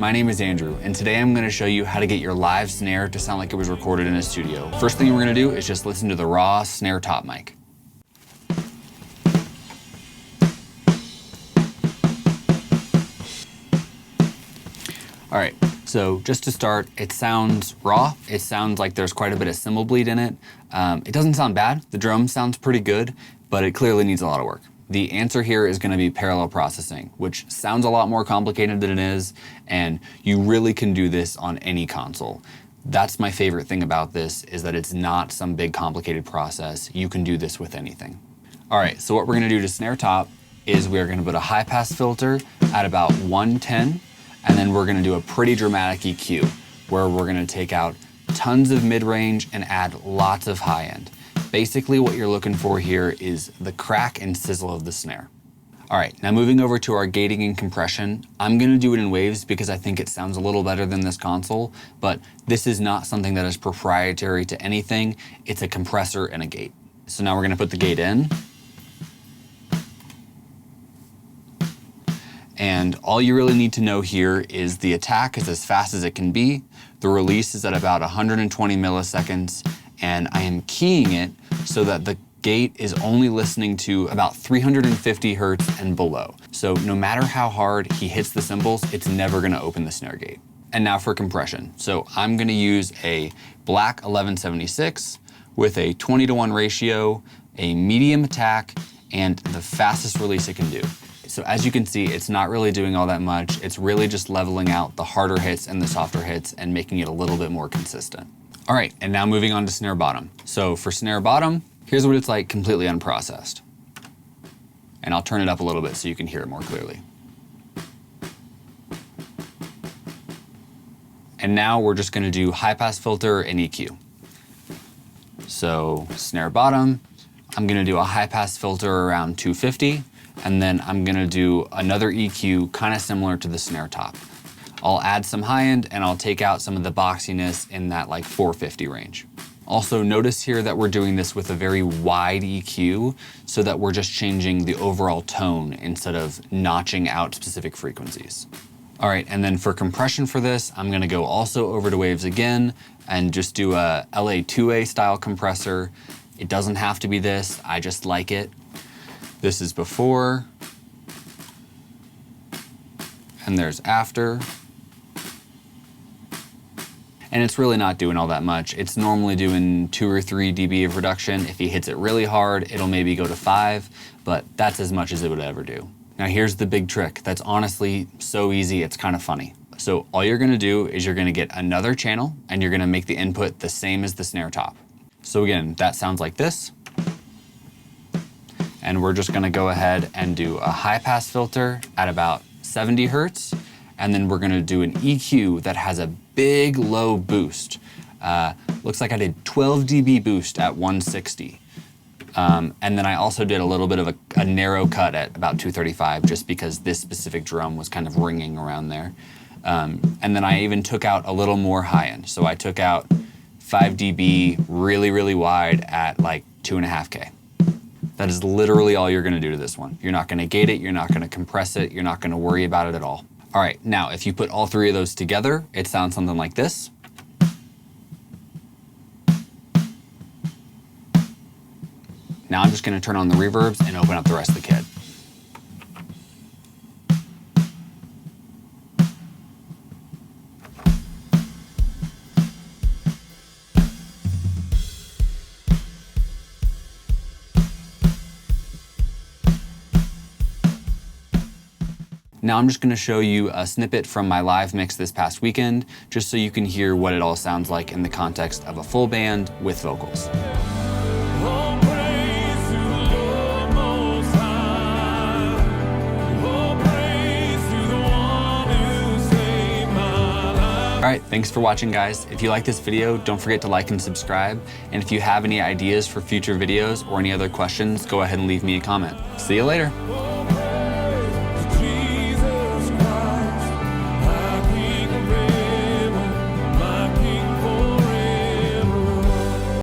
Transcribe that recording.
My name is Andrew, and today I'm going to show you how to get your live snare to sound like it was recorded in a studio. First thing we're going to do is just listen to the raw snare top mic. All right, so just to start, it sounds raw. It sounds like there's quite a bit of cymbal bleed in it. It doesn't sound bad. The drum sounds pretty good, but it clearly needs a lot of work. The answer here is going to be parallel processing, which sounds a lot more complicated than it is, and you really can do this on any console. That's my favorite thing about this, is that it's not some big complicated process. You can do this with anything. All right, so what we're going to do to snare top is we're going to put a high pass filter at about 110, and then we're going to do a pretty dramatic EQ, where we're going to take out tons of mid-range and add lots of high-end. Basically what you're looking for here is the crack and sizzle of the snare. All right, now moving over to our gating and compression, I'm gonna do it in waves because I think it sounds a little better than this console, but this is not something that is proprietary to anything. It's a compressor and a gate. So now we're gonna put the gate in. And all you really need to know here is the attack is as fast as it can be. The release is at about 120 milliseconds, and I am keying it so that the gate is only listening to about 350 hertz and below. So no matter how hard he hits the cymbals, it's never gonna open the snare gate. And now for compression. So I'm gonna use a black 1176 with a 20:1 ratio, a medium attack, and the fastest release it can do. So as you can see, it's not really doing all that much. It's really just leveling out the harder hits and the softer hits and making it a little bit more consistent. All right, and now moving on to snare bottom. So for snare bottom, here's what it's like completely unprocessed. And I'll turn it up a little bit so you can hear it more clearly. And now we're just gonna do high pass filter and EQ. So snare bottom, I'm gonna do a high pass filter around 250, and then I'm gonna do another EQ kind of similar to the snare top. I'll add some high end and I'll take out some of the boxiness in that like 450 range. Also notice here that we're doing this with a very wide EQ so that we're just changing the overall tone instead of notching out specific frequencies. All right, and then for compression for this, I'm gonna go also over to waves again and just do a LA2A style compressor. It doesn't have to be this, I just like it. This is before, and there's after. And it's really not doing all that much. It's normally doing 2 or 3 dB of reduction. If he hits it really hard, it'll maybe go to 5, but that's as much as it would ever do. Now here's the big trick. That's honestly so easy, it's kind of funny. So all you're gonna do is you're gonna get another channel and you're gonna make the input the same as the snare top. So again, that sounds like this. And we're just gonna go ahead and do a high pass filter at about 70 hertz. And then we're gonna do an EQ that has a big low boost. Looks like I did 12 dB boost at 160. And then I also did a little bit of a narrow cut at about 235 just because this specific drum was kind of ringing around there. And then I even took out a little more high end. So I took out 5 dB really, really wide at like 2.5K. That is literally all you're gonna do to this one. You're not gonna gate it, you're not gonna compress it, you're not gonna worry about it at all. All right, now if you put all 3 of those together, it sounds something like this. Now I'm just gonna turn on the reverbs and open up the rest of the kit. Now I'm just gonna show you a snippet from my live mix this past weekend, just so you can hear what it all sounds like in the context of a full band with vocals. All right, thanks for watching, guys. If you like this video, don't forget to like and subscribe. And if you have any ideas for future videos or any other questions, go ahead and leave me a comment. See you later.